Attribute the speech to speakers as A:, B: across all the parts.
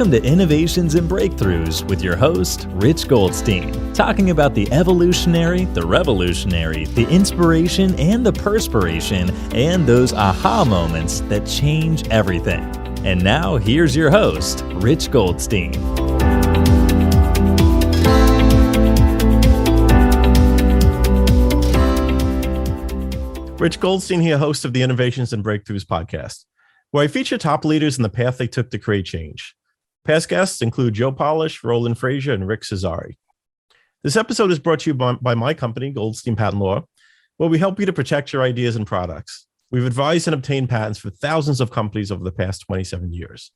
A: Welcome to Innovations and Breakthroughs with your host, Rich Goldstein, talking about the evolutionary, the revolutionary, the inspiration and the perspiration, and those aha moments that change everything. And now, here's your host, Rich Goldstein.
B: Rich Goldstein here, host of the Innovations and Breakthroughs podcast, where I feature top leaders in the path they took to create change. Past guests include Joe Polish, Roland Frazier, and Rick Cesari. This episode is brought to you by my company, Goldstein Patent Law, where we help you to protect your ideas and products. We've advised and obtained patents for thousands of companies over the past 27 years.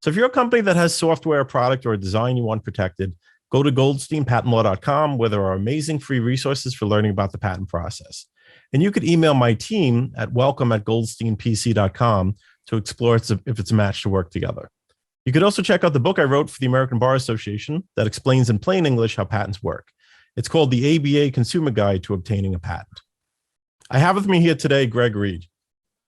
B: So if you're a company that has software, a product, or a design you want protected, go to goldsteinpatentlaw.com, where there are amazing free resources for learning about the patent process. And you could email my team at welcome@goldsteinpc.com to explore if it's a match to work together. You could also check out the book I wrote for the American Bar Association that explains in plain English how patents work. It's called the ABA Consumer Guide to Obtaining a Patent. I have with me here today Greg Reid.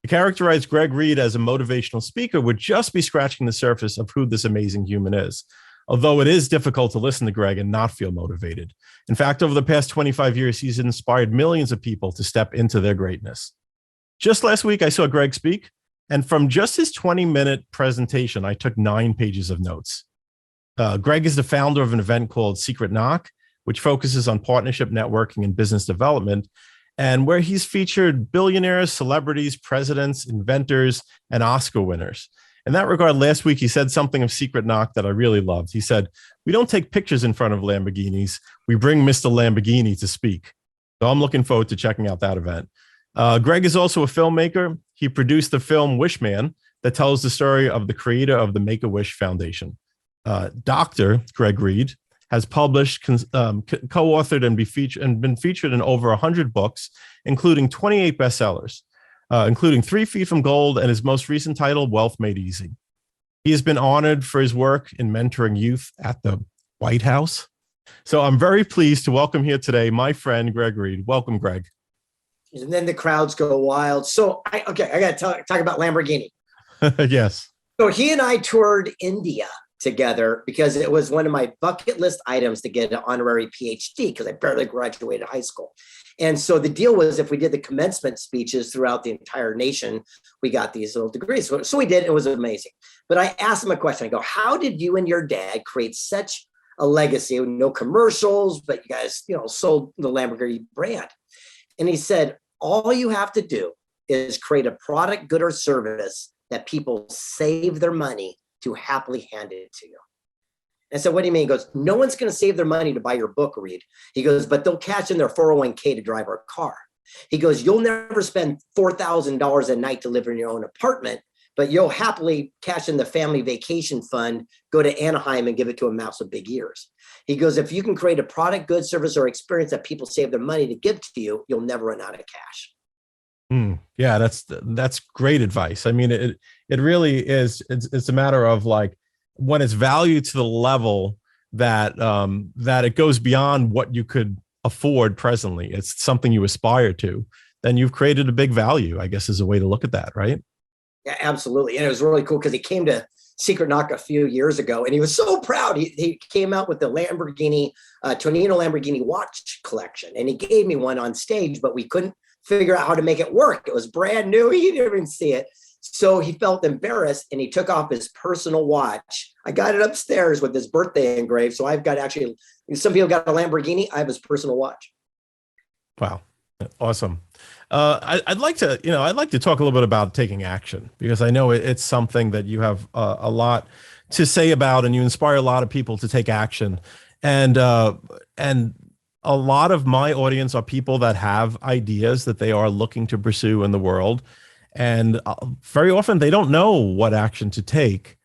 B: To characterize Greg Reid as a motivational speaker would just be scratching the surface of who this amazing human is, although it is difficult to listen to Greg and not feel motivated. In fact, over the past 25 years, he's inspired millions of people to step into their greatness. Just last week, I saw Greg speak, and from just his 20-minute presentation, I took 9 pages of notes. Greg is the founder of an event called Secret Knock, which focuses on partnership networking and business development, and where he's featured billionaires, celebrities, presidents, inventors, and Oscar winners. In that regard, last week, he said something of Secret Knock that I really loved. He said, "We don't take pictures in front of Lamborghinis. We bring Mr. Lamborghini to speak." So I'm looking forward to checking out that event. Greg is also a filmmaker. He produced the film Wishman that tells the story of the creator of the MakeAWish Foundation. Dr. Greg Reid has published, co-authored, and been featured in over 100 books, including 28 bestsellers. Including 3 Feet from Gold and his most recent title, Wealth Made Easy. He has been honored for his work in mentoring youth at the White House. So I'm very pleased to welcome here today my friend, Greg Reid. Welcome, Greg.
C: And then the crowds go wild. So, I got to talk about Lamborghini.
B: Yes.
C: So he and I toured India together because it was one of my bucket list items to get an honorary PhD because I barely graduated high school. And so the deal was if we did the commencement speeches throughout the entire nation, we got these little degrees. So we did. It was amazing. But I asked him a question. I go, how did you and your dad create such a legacy with no commercials, but you guys, sold the Lamborghini brand? And he said, all you have to do is create a product, good, or service that people save their money to happily hand it to you. And so what do you mean? He goes, no one's going to save their money to buy your book, Reid. He goes, but they'll cash in their 401k to drive our car. He goes, you'll never spend $4,000 a night to live in your own apartment, but you'll happily cash in the family vacation fund, go to Anaheim and give it to a mouse with big ears. He goes, if you can create a product, good, service, or experience that people save their money to give to you, you'll never run out of cash.
B: Yeah, that's great advice. I mean, it really is. It's a matter of like, when it's valued to the level that that it goes beyond what you could afford presently, it's something you aspire to, then you've created a big value, I guess, is a way to look at that, right?
C: Yeah, absolutely. And it was really cool because he came to Secret Knock a few years ago and he was so proud. He came out with the Lamborghini, Tonino Lamborghini watch collection. And he gave me one on stage, but we couldn't figure out how to make it work. It was brand new. He didn't even see it. So he felt embarrassed and he took off his personal watch. I got it upstairs with his birthday engraved. So I've got some people got a Lamborghini. I have his personal watch.
B: Wow. Awesome. I'd like to talk a little bit about taking action because I know it's something that you have a lot to say about, and you inspire a lot of people to take action. And a lot of my audience are people that have ideas that they are looking to pursue in the world. And very often they don't know what action to take,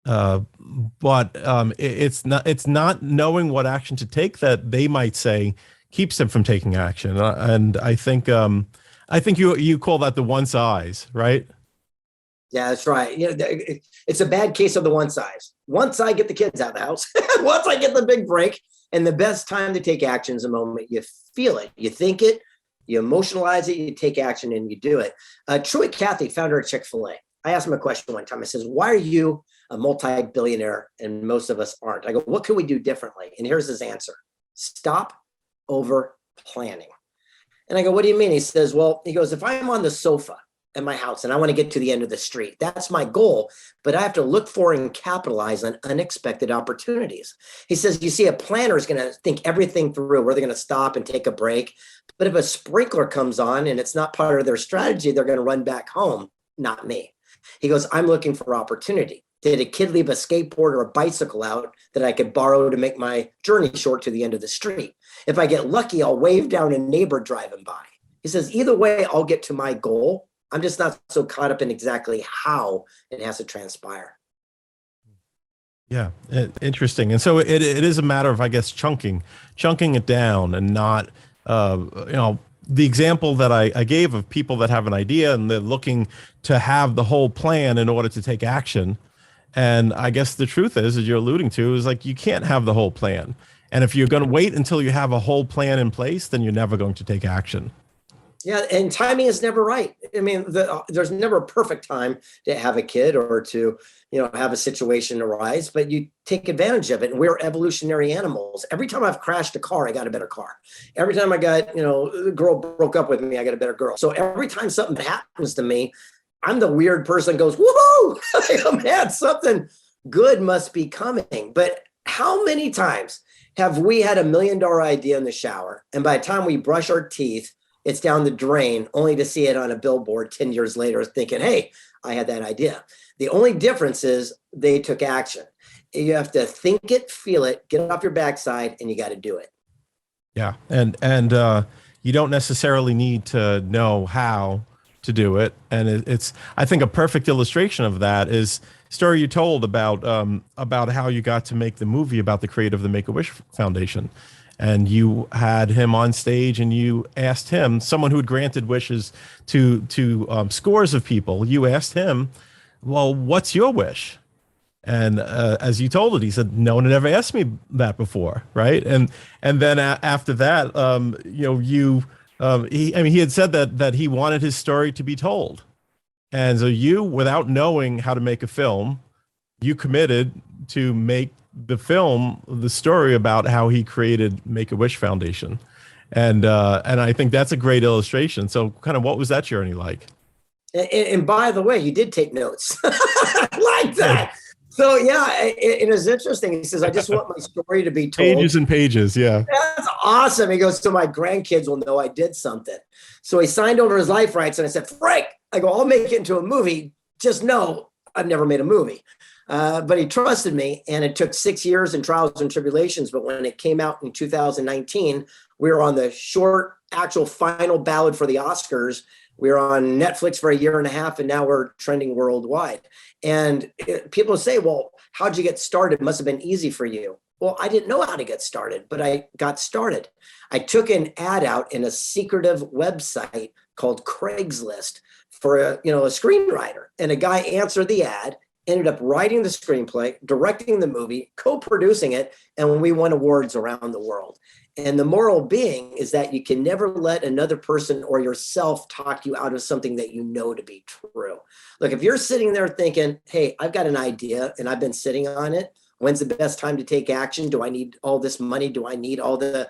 B: but it's not knowing what action to take that they might say keeps them from taking action. And I think you call that the one size, right?
C: Yeah, that's right. It's a bad case of the one size. Once I get the kids out of the house, once I get the big break, and the best time to take action is the moment you feel it, you think it, you emotionalize it, you take action, and you do it. Troy Cathy, founder of Chick-fil-A, I asked him a question one time. I says, why are you a multi-billionaire, and most of us aren't. I go, what can we do differently? And here's his answer: stop over planning. And I go, what do you mean? He says, well, he goes, if I'm on the sofa at my house and I want to get to the end of the street, that's my goal, but I have to look for and capitalize on unexpected opportunities. He says, you see, a planner is going to think everything through, where they're going to stop and take a break. But if a sprinkler comes on and it's not part of their strategy, they're going to run back home. Not me. He goes, I'm looking for opportunity. Did a kid leave a skateboard or a bicycle out that I could borrow to make my journey short to the end of the street? If I get lucky, I'll wave down a neighbor driving by. He says, either way, I'll get to my goal. I'm just not so caught up in exactly how it has to transpire.
B: Yeah, interesting. And so it is a matter of, I guess, chunking it down, and not, the example that I gave of people that have an idea and they're looking to have the whole plan in order to take action. And I guess the truth is, as you're alluding to, is like, you can't have the whole plan. And if you're going to wait until you have a whole plan in place, then you're never going to take action.
C: Yeah, and timing is never right. I mean, there's never a perfect time to have a kid or to, have a situation arise, but you take advantage of it. And we're evolutionary animals. Every time I've crashed a car, I got a better car. Every time I got, the girl broke up with me, I got a better girl. So every time something happens to me, I'm the weird person goes, woohoo, oh, man, something good must be coming. But how many times have we had $1 million idea in the shower, and by the time we brush our teeth, it's down the drain, only to see it on a billboard 10 years later thinking, hey, I had that idea. The only difference is they took action. You have to think it, feel it, get it off your backside, and you got to do it.
B: Yeah. And you don't necessarily need to know how to do it. And it's, I think a perfect illustration of that is a story you told about how you got to make the movie about the creator of the Make-A-Wish Foundation. And you had him on stage and you asked him, someone who had granted wishes to scores of people, you asked him, well, what's your wish? And as you told it, he said, no one had ever asked me that before, right? And then after that, he had said that he wanted his story to be told. And so you, without knowing how to make a film, you committed to make the film, the story about how he created Make-A-Wish Foundation. And I think that's a great illustration. So kind of what was that journey like?
C: And by the way, you did take notes. I like that. So yeah, it is interesting. He says, I just want my story to be told.
B: Pages and pages, yeah.
C: That's awesome. He goes, so my grandkids will know I did something. So he signed over his life rights, and I said, Frank, I go, I'll make it into a movie. Just know I've never made a movie. But he trusted me, and it took 6 years and trials and tribulations. But when it came out in 2019, we were on the short, actual final ballot for the Oscars. We were on Netflix for 1.5 years, and now we're trending worldwide. And people say, well, how'd you get started? It must have been easy for you. Well, I didn't know how to get started, but I got started. I took an ad out in a secretive website called Craigslist for a screenwriter, and a guy answered the ad, ended up writing the screenplay, directing the movie, co-producing it, and we won awards around the world. And the moral being is that you can never let another person or yourself talk you out of something that you know to be true. Look, if you're sitting there thinking, hey, I've got an idea and I've been sitting on it, when's the best time to take action? Do I need all this money? Do I need all the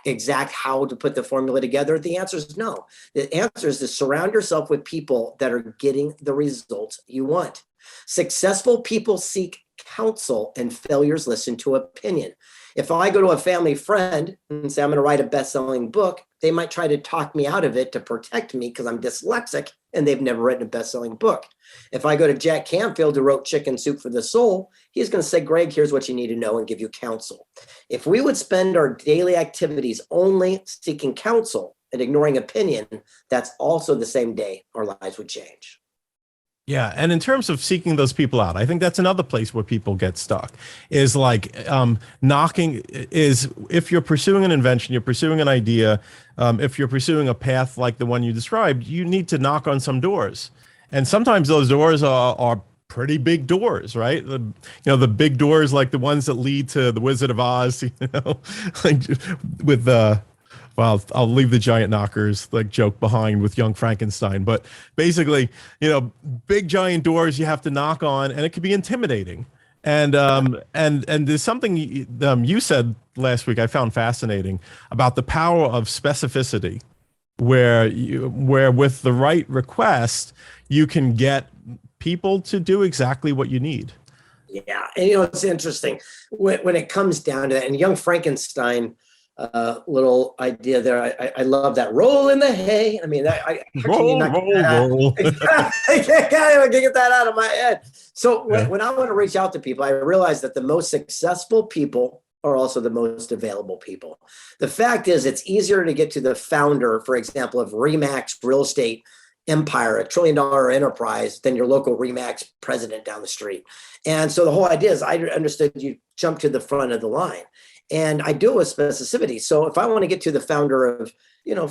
C: exact how to put the formula together? The answer is no. The answer is to surround yourself with people that are getting the results you want. Successful people seek counsel, and failures listen to opinion. If I go to a family friend and say, I'm going to write a best-selling book, they might try to talk me out of it to protect me because I'm dyslexic and they've never written a best-selling book. If I go to Jack Canfield, who wrote Chicken Soup for the Soul, he's going to say, Greg, here's what you need to know, and give you counsel. If we would spend our daily activities only seeking counsel and ignoring opinion, that's also the same day our lives would change.
B: Yeah. And in terms of seeking those people out, I think that's another place where people get stuck, is like knocking is, if you're pursuing an invention, you're pursuing an idea, if you're pursuing a path like the one you described, you need to knock on some doors. And sometimes those doors are pretty big doors, right? The big doors, like the ones that lead to the Wizard of Oz, like with Well, I'll leave the giant knockers like joke behind with Young Frankenstein, but basically, big giant doors you have to knock on, and it can be intimidating. And there's something you said last week I found fascinating about the power of specificity, where with the right request you can get people to do exactly what you need.
C: Yeah, and it's interesting when it comes down to that. And Young Frankenstein, little idea there. I love that. Roll in the hay. I mean, how can you not
B: roll.
C: I can't get that out of my head. So when I want to reach out to people, I realize that the most successful people are also the most available people. The fact is, it's easier to get to the founder, for example, of Remax Real Estate Empire, $1 trillion enterprise, than your local Remax president down the street. And so the whole idea is, I understood you jump to the front of the line. And I do it with specificity. So if I want to get to the founder of,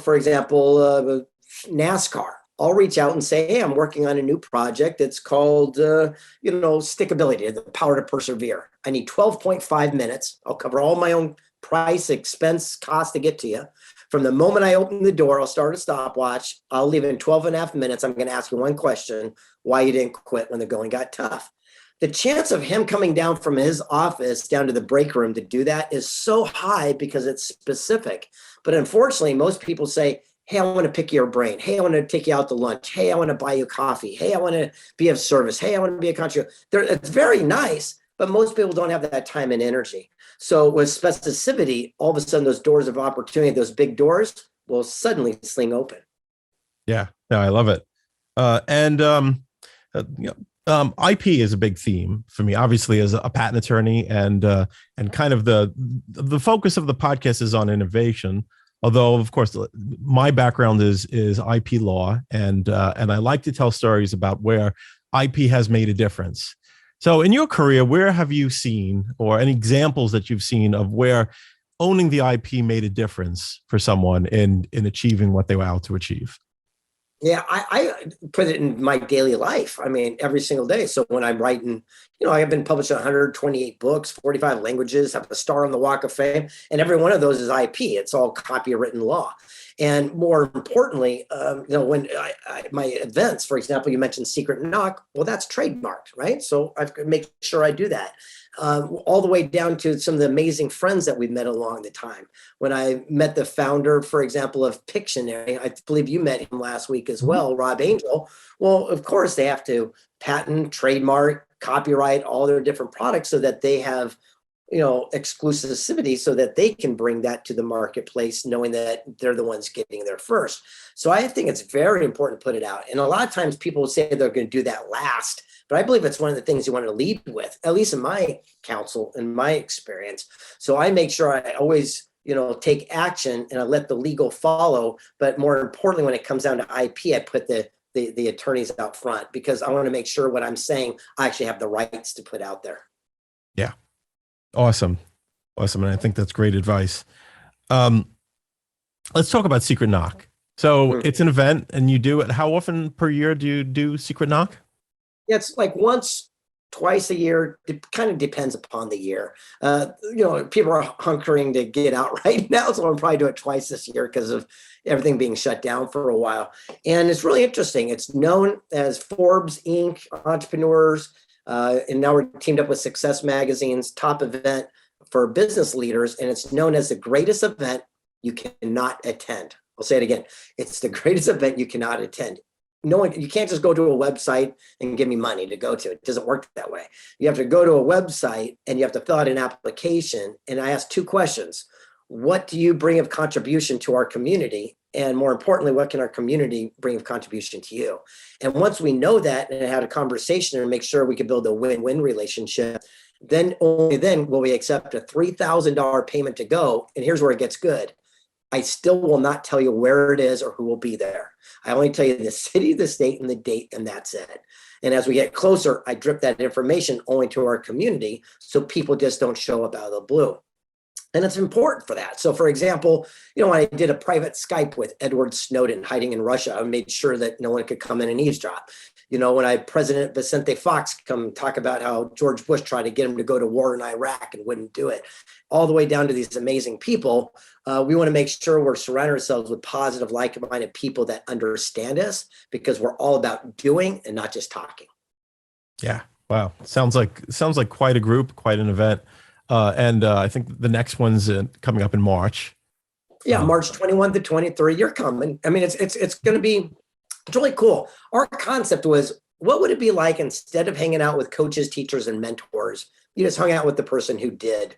C: for example, NASCAR, I'll reach out and say, hey, I'm working on a new project. It's called, stickability, the power to persevere. I need 12.5 minutes. I'll cover all my own price, expense, cost to get to you. From the moment I open the door, I'll start a stopwatch. I'll leave in 12.5 minutes. I'm going to ask you one question: why you didn't quit when the going got tough. The chance of him coming down from his office down to the break room to do that is so high because it's specific. But unfortunately, most people say, hey, I want to pick your brain. Hey, I want to take you out to lunch. Hey, I want to buy you coffee. Hey, I want to be of service. Hey, I want to be a contributor. It's very nice, but most people don't have that time and energy. So with specificity, all of a sudden, those doors of opportunity, those big doors, will suddenly sling open.
B: Yeah, no, I love it. IP is a big theme for me, obviously, as a patent attorney, and kind of the focus of the podcast is on innovation. Although, of course, my background is IP law, and I like to tell stories about where IP has made a difference. So in your career, where have you seen, or any examples that you've seen of where owning the IP made a difference for someone in achieving what they were out to achieve?
C: Yeah, I put it in my daily life. I mean, every single day. So when I'm writing, I've been published in 128 books, 45 languages, have a star on the Walk of Fame, and every one of those is IP. It's all copywritten law. And more importantly, when my events, for example, you mentioned Secret Knock, well, that's trademarked, right? So I've got to make sure I do that. All the way down to some of the amazing friends that we've met along the time. When I met the founder, for example, of Pictionary, I believe you met him last week as well, Rob Angel. Well, of course, they have to patent, trademark, copyright all their different products so that they have exclusivity, so that they can bring that to the marketplace, knowing that they're the ones getting there first. So I think it's very important to put it out. And a lot of times people will say they're going to do that last, but I believe it's one of the things you want to lead with, at least in my counsel, in my experience. So I make sure I always, take action, and I let the legal follow. But more importantly, when it comes down to IP, I put the attorneys out front, because I want to make sure what I'm saying, I actually have the rights to put out there.
B: Yeah. Awesome. And I think that's great advice. Let's talk about Secret Knock. So it's an event, and you do it. How often per year do you do Secret Knock?
C: Yeah, it's like once, twice a year. It kind of depends upon the year. People are hunkering to get out right now, so I'm probably doing it twice this year because of everything being shut down for a while. And it's really interesting. It's known as Forbes Inc. Entrepreneurs. And now we're teamed up with Success Magazine's top event for business leaders, and it's known as the greatest event you cannot attend. I'll say it again. It's the greatest event you cannot attend. You can't just go to a website and give me money to go to it. It doesn't work that way. You have to go to a website, and you have to fill out an application. And I ask two questions. What do you bring of contribution to our community? And more importantly, what can our community bring of contribution to you? And once we know that and had a conversation and make sure we can build a win-win relationship, then only then will we accept a $3,000 payment to go. And here's where it gets good. I still will not tell you where it is or who will be there. I only tell you the city, the state, and the date, and that's it. And as we get closer, I drip that information only to our community, so people just don't show up out of the blue. And it's important for that. So for example, when I did a private Skype with Edward Snowden hiding in Russia, I made sure that no one could come in and eavesdrop. When I had President Vicente Fox come talk about how George Bush tried to get him to go to war in Iraq and wouldn't do it. all the way down to these amazing people. We want to make sure we're surrounding ourselves with positive, like-minded people that understand us, because we're all about doing and not just talking.
B: Yeah. Wow. Sounds like quite a group, quite an event. And I think the next one's coming up in March.
C: Yeah, March 21 to 23. You're coming. I mean, it's going to be, it's really cool. Our concept was, what would it be like instead of hanging out with coaches, teachers, and mentors, you just hung out with the person who did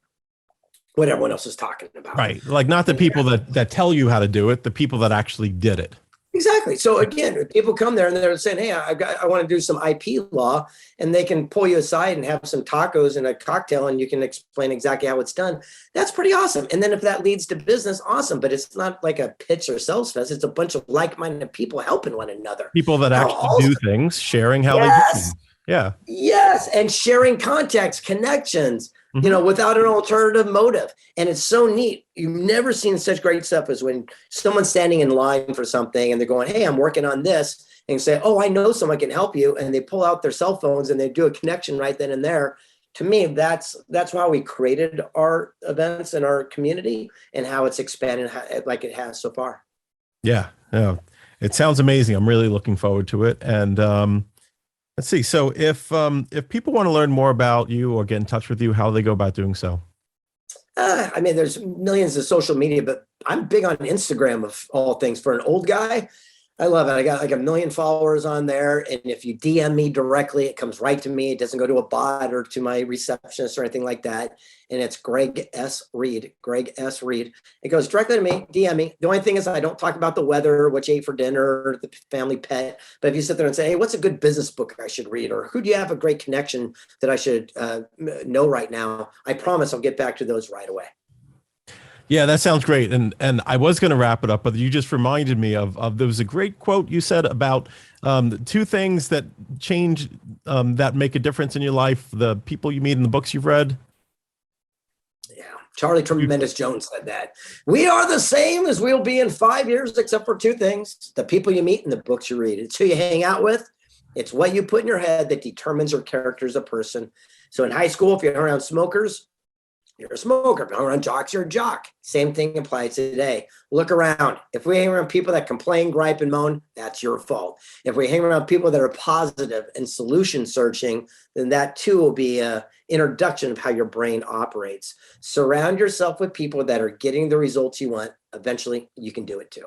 C: what everyone else is talking about.
B: Right. Like not the people that tell you how to do it, the people that actually did it.
C: Exactly. So again, people come there and they're saying, hey, I want to do some IP law, and they can pull you aside and have some tacos and a cocktail, and you can explain exactly how it's done. That's pretty awesome. And then if that leads to business, awesome. But it's not like a pitch or sales fest. It's a bunch of like-minded people helping one another.
B: People that actually do things, sharing how they do things. Yeah.
C: Yes. And sharing contacts, connections, you know, without an alternative motive. And it's so neat. You've never seen such great stuff as when someone's standing in line for something and they're going, hey, I'm working on this. And you say, oh, I know someone can help you. And they pull out their cell phones and they do a connection right then and there. To me, that's why we created our events and our community, and how it's expanded like it has so far.
B: Yeah. Yeah. It sounds amazing. I'm really looking forward to it. And let's see. So if people want to learn more about you or get in touch with you, how do they go about doing so?
C: I mean, there's millions of social media, but I'm big on Instagram of all things. For an old guy, I love it. I got like 1 million followers on there. And if you DM me directly, it comes right to me. It doesn't go to a bot or to my receptionist or anything like that. And it's Greg S. Reid. It goes directly to me, DM me. The only thing is I don't talk about the weather, what you ate for dinner, the family pet. But if you sit there and say, hey, what's a good business book I should read? Or who do you have a great connection that I should know right now? I promise I'll get back to those right away.
B: Yeah, that sounds great. And I was going to wrap it up, but you just reminded me of there was a great quote you said about 2 things that change, that make a difference in your life: the people you meet and the books you've read.
C: Yeah, Charlie Tremendous Jones said that. We are the same as we'll be in 5 years, except for 2 things: the people you meet and the books you read. It's who you hang out with. It's what you put in your head that determines your character as a person. So in high school, if you're around smokers, you're a smoker. If you're around jocks, you're a jock. Same thing applies today. Look around. If we hang around people that complain, gripe, and moan, that's your fault. If we hang around people that are positive and solution searching, then that too will be an introduction of how your brain operates. Surround yourself with people that are getting the results you want. Eventually, you can do it too.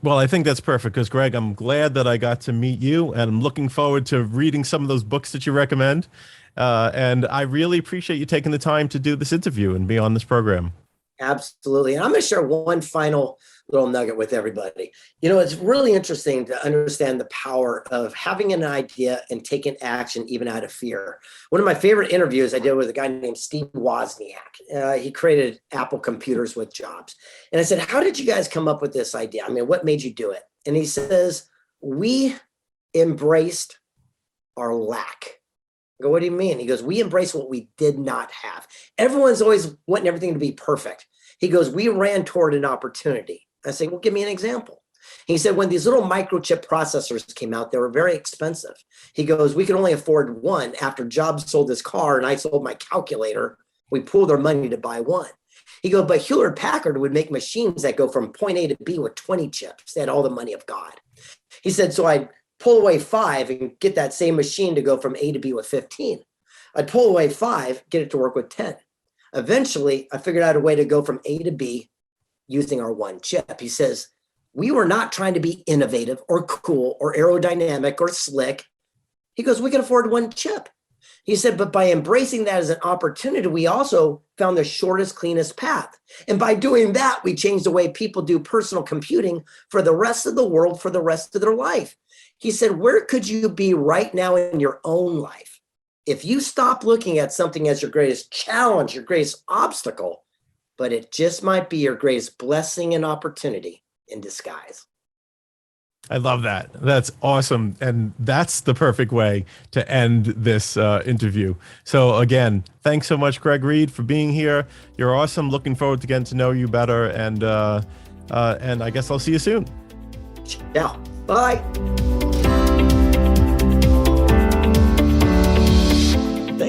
B: Well, I think that's perfect, because Greg, I'm glad that I got to meet you, and I'm looking forward to reading some of those books that you recommend. And I really appreciate you taking the time to do this interview and be on this program.
C: Absolutely. And I'm going to share one final little nugget with everybody. You know, it's really interesting to understand the power of having an idea and taking action even out of fear. One of my favorite interviews I did with a guy named Steve Wozniak. He created Apple computers with Jobs. And I said, how did you guys come up with this idea? I mean, what made you do it? And he says, we embraced our lack. I go, what do you mean? He goes, we embrace what we did not have. Everyone's always wanting everything to be perfect. He goes, we ran toward an opportunity. I say, well, give me an example. He said, when these little microchip processors came out, they were very expensive. He goes, we could only afford one. After Jobs sold his car and I sold my calculator, we pooled our money to buy one. He goes, but Hewlett Packard would make machines that go from point A to B with 20 chips. They had all the money of God. He said, so I'd pull away 5 and get that same machine to go from A to B with 15. I'd pull away 5, get it to work with 10. Eventually, I figured out a way to go from A to B using our one chip. He says, we were not trying to be innovative or cool or aerodynamic or slick. He goes, we can afford one chip. He said, but by embracing that as an opportunity, we also found the shortest, cleanest path. And by doing that, we changed the way people do personal computing for the rest of the world, for the rest of their life. He said, where could you be right now in your own life if you stop looking at something as your greatest challenge, your greatest obstacle, but it just might be your greatest blessing and opportunity in disguise?
B: I love that. That's awesome. And that's the perfect way to end this interview. So again, thanks so much, Greg Reid, for being here. You're awesome. Looking forward to getting to know you better. And I guess I'll see you soon.
C: Yeah. Bye.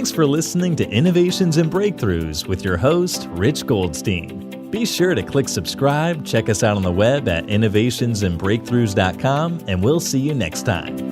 A: Thanks for listening to Innovations and Breakthroughs with your host, Rich Goldstein. Be sure to click subscribe, check us out on the web at innovationsandbreakthroughs.com, and we'll see you next time.